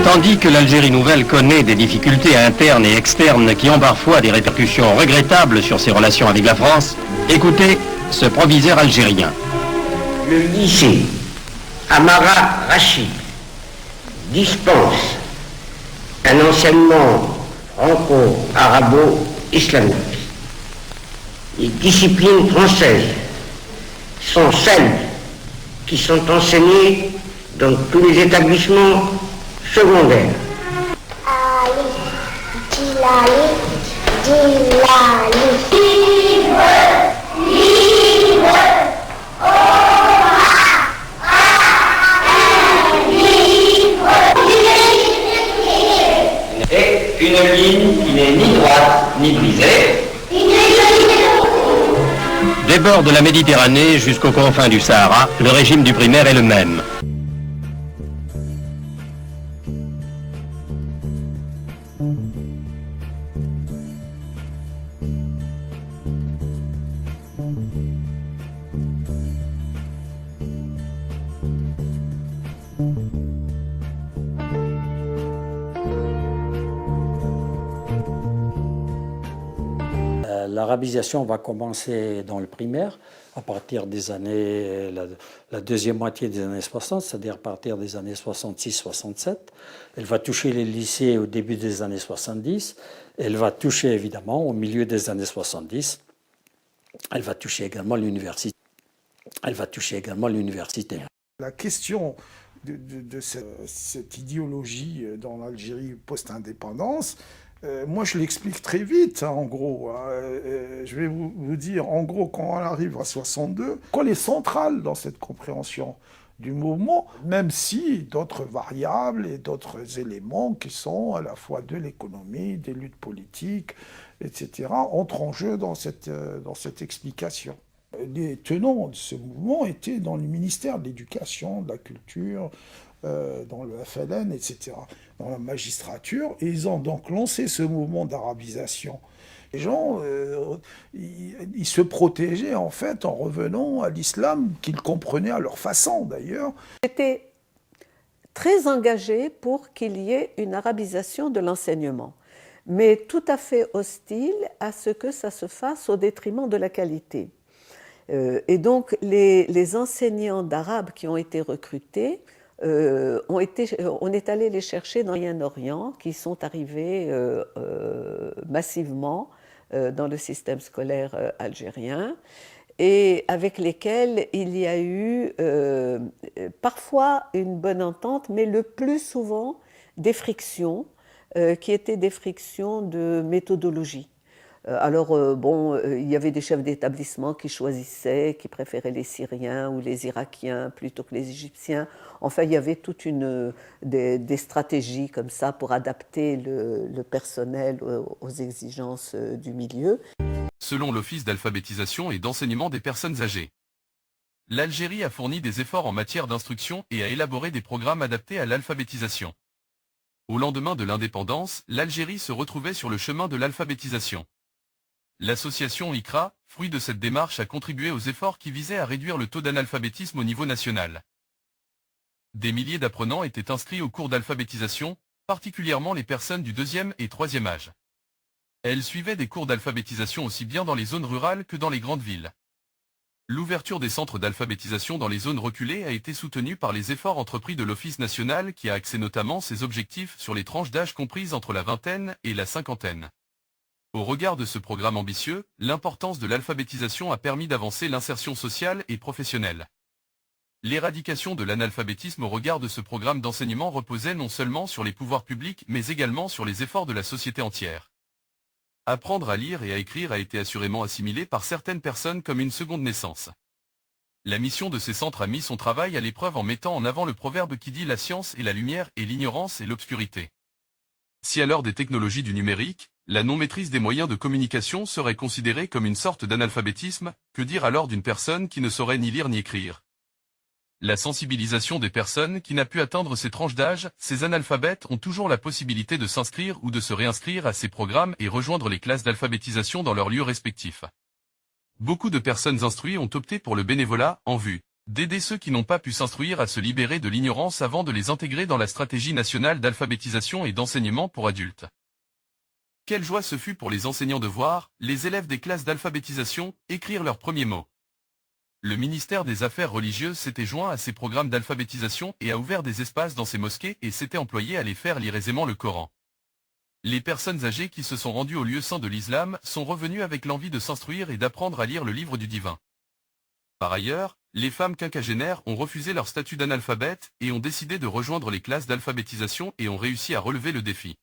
Tandis que l'Algérie nouvelle connaît des difficultés internes et externes qui ont parfois des répercussions regrettables sur ses relations avec la France, écoutez ce proviseur algérien. Le lycée Amara Rachid dispense un enseignement franco-arabo-islamique. Les disciplines françaises sont celles qui sont enseignées dans tous les établissements secondaires. Ali, Djilali, Djilali. Libre, Et une ligne qui n'est ni droite ni brisée. Des bords de la Méditerranée jusqu'aux confins du Sahara, le régime du primaire est le même. L'arabisation va commencer dans le primaire à partir des années, la deuxième moitié des années 60, c'est-à-dire à partir des années 66-67. Elle va toucher les lycées au début des années 70. Elle va toucher évidemment au milieu des années 70. Elle va toucher également l'université. La question de cette idéologie dans l'Algérie post-indépendance, moi, je l'explique très vite, en gros. Je vais vous dire, en gros, quand on arrive à 62, quoi est central dans cette compréhension du mouvement, même si d'autres variables et d'autres éléments qui sont à la fois de l'économie, des luttes politiques, etc., entrent en jeu dans cette explication. Les tenants de ce mouvement étaient dans le ministère de l'Éducation, de la Culture, dans le FLN, etc., dans la magistrature, et ils ont donc lancé ce mouvement d'arabisation. Les gens, ils se protégeaient en fait en revenant à l'islam qu'ils comprenaient à leur façon d'ailleurs. J'étais très engagée pour qu'il y ait une arabisation de l'enseignement, mais tout à fait hostile à ce que ça se fasse au détriment de la qualité. Et donc les enseignants d'arabe qui ont été recrutés, on est allé les chercher dans le Moyen-Orient, qui sont arrivés massivement dans le système scolaire algérien, et avec lesquels il y a eu parfois une bonne entente, mais le plus souvent des frictions, qui étaient des frictions de méthodologie. Alors, il y avait des chefs d'établissement qui choisissaient, qui préféraient les Syriens ou les Irakiens plutôt que les Égyptiens. Enfin, il y avait toute des stratégies comme ça pour adapter le personnel aux exigences du milieu. Selon l'Office d'alphabétisation et d'enseignement des personnes âgées, l'Algérie a fourni des efforts en matière d'instruction et a élaboré des programmes adaptés à l'alphabétisation. Au lendemain de l'indépendance, l'Algérie se retrouvait sur le chemin de l'alphabétisation. L'association ICRA, fruit de cette démarche, a contribué aux efforts qui visaient à réduire le taux d'analphabétisme au niveau national. Des milliers d'apprenants étaient inscrits aux cours d'alphabétisation, particulièrement les personnes du 2e et 3e âge. Elles suivaient des cours d'alphabétisation aussi bien dans les zones rurales que dans les grandes villes. L'ouverture des centres d'alphabétisation dans les zones reculées a été soutenue par les efforts entrepris de l'Office national qui a axé notamment ses objectifs sur les tranches d'âge comprises entre la vingtaine et la cinquantaine. Au regard de ce programme ambitieux, l'importance de l'alphabétisation a permis d'avancer l'insertion sociale et professionnelle. L'éradication de l'analphabétisme au regard de ce programme d'enseignement reposait non seulement sur les pouvoirs publics mais également sur les efforts de la société entière. Apprendre à lire et à écrire a été assurément assimilé par certaines personnes comme une seconde naissance. La mission de ces centres a mis son travail à l'épreuve en mettant en avant le proverbe qui dit « La science est la lumière et l'ignorance est l'obscurité ». Si à l'heure des technologies du numérique, la non-maîtrise des moyens de communication serait considérée comme une sorte d'analphabétisme, que dire alors d'une personne qui ne saurait ni lire ni écrire? La sensibilisation des personnes qui n'a pu atteindre ces tranches d'âge, ces analphabètes ont toujours la possibilité de s'inscrire ou de se réinscrire à ces programmes et rejoindre les classes d'alphabétisation dans leurs lieux respectifs. Beaucoup de personnes instruites ont opté pour le bénévolat, en vue d'aider ceux qui n'ont pas pu s'instruire à se libérer de l'ignorance avant de les intégrer dans la stratégie nationale d'alphabétisation et d'enseignement pour adultes. Quelle joie ce fut pour les enseignants de voir les élèves des classes d'alphabétisation écrire leurs premiers mots. Le ministère des Affaires religieuses s'était joint à ces programmes d'alphabétisation et a ouvert des espaces dans ses mosquées et s'était employé à les faire lire aisément le Coran. Les personnes âgées qui se sont rendues au lieu saint de l'islam sont revenues avec l'envie de s'instruire et d'apprendre à lire le livre du divin. Par ailleurs, les femmes quinquagénaires ont refusé leur statut d'analphabète et ont décidé de rejoindre les classes d'alphabétisation et ont réussi à relever le défi.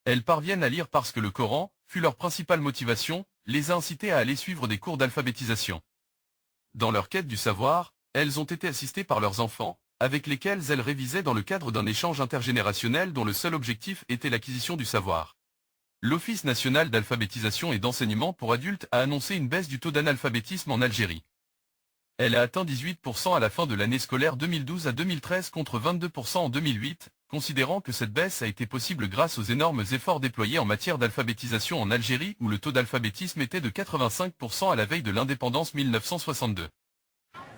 Elles parviennent à lire parce que le Coran fut leur principale motivation, les a incitées à aller suivre des cours d'alphabétisation. Dans leur quête du savoir, elles ont été assistées par leurs enfants, avec lesquels elles révisaient dans le cadre d'un échange intergénérationnel dont le seul objectif était l'acquisition du savoir. L'Office national d'alphabétisation et d'enseignement pour adultes a annoncé une baisse du taux d'analphabétisme en Algérie. Elle a atteint 18% à la fin de l'année scolaire 2012 à 2013 contre 22% en 2008, considérant que cette baisse a été possible grâce aux énormes efforts déployés en matière d'alphabétisation en Algérie où le taux d'alphabétisme était de 85% à la veille de l'indépendance 1962.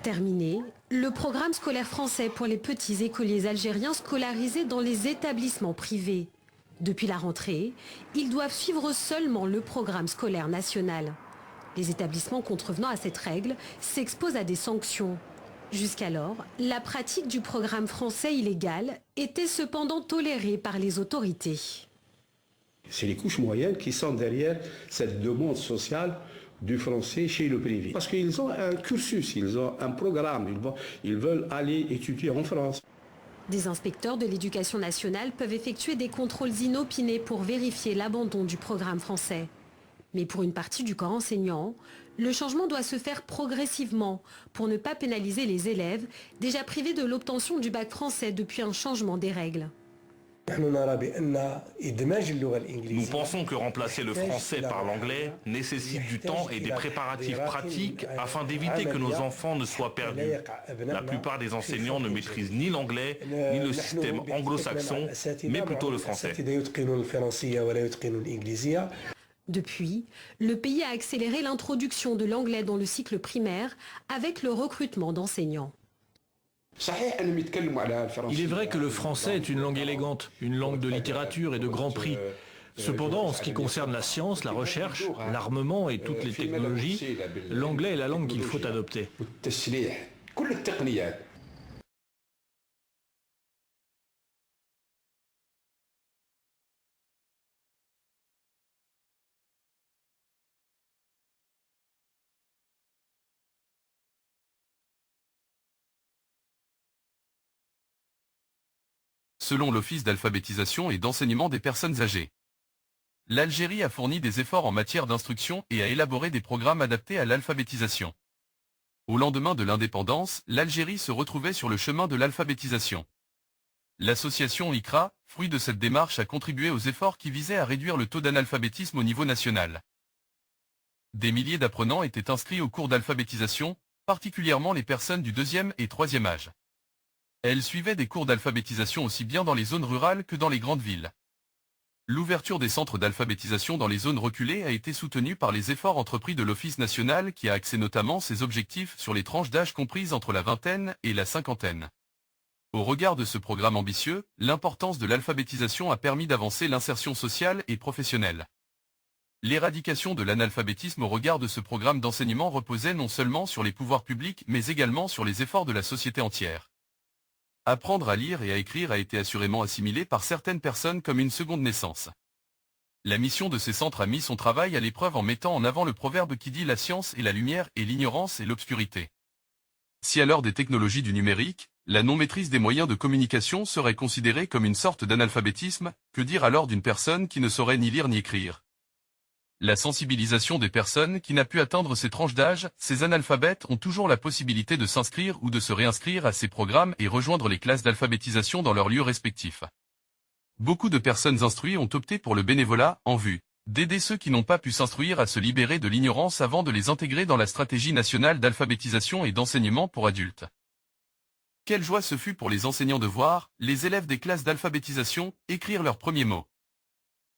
Terminé, le programme scolaire français pour les petits écoliers algériens scolarisés dans les établissements privés. Depuis la rentrée, ils doivent suivre seulement le programme scolaire national. Les établissements contrevenant à cette règle s'exposent à des sanctions. Jusqu'alors, la pratique du programme français illégal était cependant tolérée par les autorités. C'est les couches moyennes qui sont derrière cette demande sociale du français chez le privé. Parce qu'ils ont un cursus, ils ont un programme, ils veulent aller étudier en France. Des inspecteurs de l'éducation nationale peuvent effectuer des contrôles inopinés pour vérifier l'abandon du programme français. Mais pour une partie du corps enseignant, le changement doit se faire progressivement pour ne pas pénaliser les élèves déjà privés de l'obtention du bac français depuis un changement des règles. Nous pensons que remplacer le français par l'anglais nécessite du temps et des préparatifs pratiques afin d'éviter que nos enfants ne soient perdus. La plupart des enseignants ne maîtrisent ni l'anglais ni le système anglo-saxon, mais plutôt le français. Depuis, le pays a accéléré l'introduction de l'anglais dans le cycle primaire avec le recrutement d'enseignants. Il est vrai que le français est une langue élégante, une langue de littérature et de grand prix. Cependant, en ce qui concerne la science, la recherche, l'armement et toutes les technologies, l'anglais est la langue qu'il faut adopter. Selon l'Office d'alphabétisation et d'enseignement des personnes âgées. L'Algérie a fourni des efforts en matière d'instruction et a élaboré des programmes adaptés à l'alphabétisation. Au lendemain de l'indépendance, l'Algérie se retrouvait sur le chemin de l'alphabétisation. L'association ICRA, fruit de cette démarche, a contribué aux efforts qui visaient à réduire le taux d'analphabétisme au niveau national. Des milliers d'apprenants étaient inscrits aux cours d'alphabétisation, particulièrement les personnes du 2e et 3e âge. Elles suivaient des cours d'alphabétisation aussi bien dans les zones rurales que dans les grandes villes. L'ouverture des centres d'alphabétisation dans les zones reculées a été soutenue par les efforts entrepris de l'Office national qui a axé notamment ses objectifs sur les tranches d'âge comprises entre la vingtaine et la cinquantaine. Au regard de ce programme ambitieux, l'importance de l'alphabétisation a permis d'avancer l'insertion sociale et professionnelle. L'éradication de l'analphabétisme au regard de ce programme d'enseignement reposait non seulement sur les pouvoirs publics mais également sur les efforts de la société entière. Apprendre à lire et à écrire a été assurément assimilé par certaines personnes comme une seconde naissance. La mission de ces centres a mis son travail à l'épreuve en mettant en avant le proverbe qui dit « La science est la lumière et l'ignorance est l'obscurité ». Si à l'heure des technologies du numérique, la non-maîtrise des moyens de communication serait considérée comme une sorte d'analphabétisme, que dire alors d'une personne qui ne saurait ni lire ni écrire? La sensibilisation des personnes qui n'a pu atteindre ces tranches d'âge, ces analphabètes ont toujours la possibilité de s'inscrire ou de se réinscrire à ces programmes et rejoindre les classes d'alphabétisation dans leurs lieux respectifs. Beaucoup de personnes instruites ont opté pour le bénévolat, en vue d'aider ceux qui n'ont pas pu s'instruire à se libérer de l'ignorance avant de les intégrer dans la stratégie nationale d'alphabétisation et d'enseignement pour adultes. Quelle joie ce fut pour les enseignants de voir les élèves des classes d'alphabétisation écrire leurs premiers mots.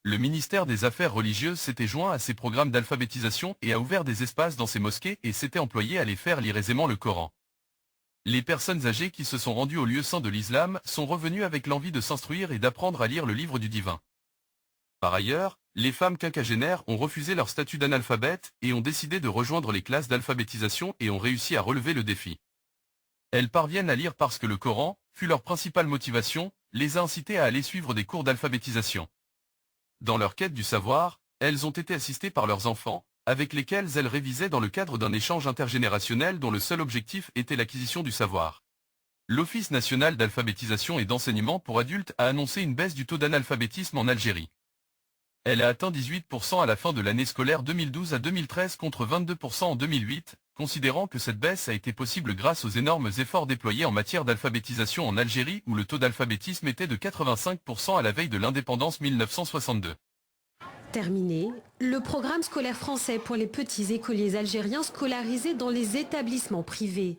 Le ministère des Affaires religieuses s'était joint à ces programmes d'alphabétisation et a ouvert des espaces dans ces mosquées et s'était employé à les faire lire aisément le Coran. Les personnes âgées qui se sont rendues au lieu saint de l'islam sont revenues avec l'envie de s'instruire et d'apprendre à lire le livre du divin. Par ailleurs, les femmes quinquagénaires ont refusé leur statut d'analphabète et ont décidé de rejoindre les classes d'alphabétisation et ont réussi à relever le défi. Elles parviennent à lire parce que le Coran fut leur principale motivation, les a incitées à aller suivre des cours d'alphabétisation. Dans leur quête du savoir, elles ont été assistées par leurs enfants, avec lesquels elles révisaient dans le cadre d'un échange intergénérationnel dont le seul objectif était l'acquisition du savoir. L'Office national d'alphabétisation et d'enseignement pour adultes a annoncé une baisse du taux d'analphabétisme en Algérie. Elle a atteint 18% à la fin de l'année scolaire 2012 à 2013 contre 22% en 2008, considérant que cette baisse a été possible grâce aux énormes efforts déployés en matière d'alphabétisation en Algérie où le taux d'alphabétisme était de 85% à la veille de l'indépendance 1962. Terminé, le programme scolaire français pour les petits écoliers algériens scolarisés dans les établissements privés.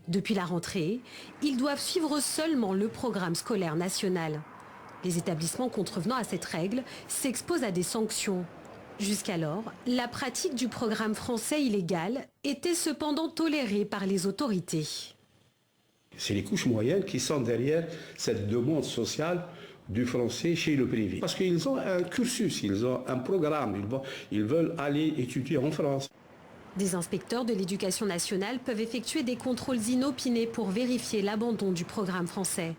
Depuis la rentrée, ils doivent suivre seulement le programme scolaire national. Les établissements contrevenant à cette règle s'exposent à des sanctions. Jusqu'alors, la pratique du programme français illégal était cependant tolérée par les autorités. C'est les couches moyennes qui sont derrière cette demande sociale du français chez le privé. Parce qu'ils ont un cursus, ils ont un programme, ils veulent aller étudier en France. Des inspecteurs de l'éducation nationale peuvent effectuer des contrôles inopinés pour vérifier l'abandon du programme français.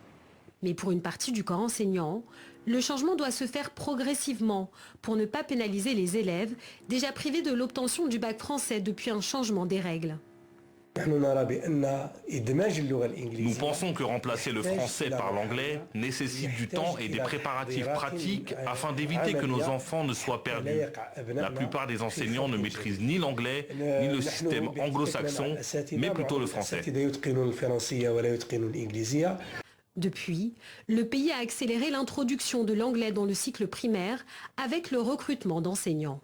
Mais pour une partie du corps enseignant, le changement doit se faire progressivement pour ne pas pénaliser les élèves déjà privés de l'obtention du bac français depuis un changement des règles. Nous pensons que remplacer le français par l'anglais nécessite du temps et des préparatifs pratiques afin d'éviter que nos enfants ne soient perdus. La plupart des enseignants ne maîtrisent ni l'anglais ni le système anglo-saxon, mais plutôt le français. Depuis, le pays a accéléré l'introduction de l'anglais dans le cycle primaire avec le recrutement d'enseignants.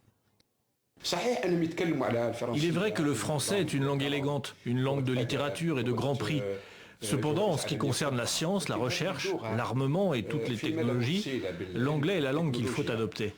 Il est vrai que le français est une langue élégante, une langue de littérature et de grand prix. Cependant, en ce qui concerne la science, la recherche, l'armement et toutes les technologies, l'anglais est la langue qu'il faut adopter.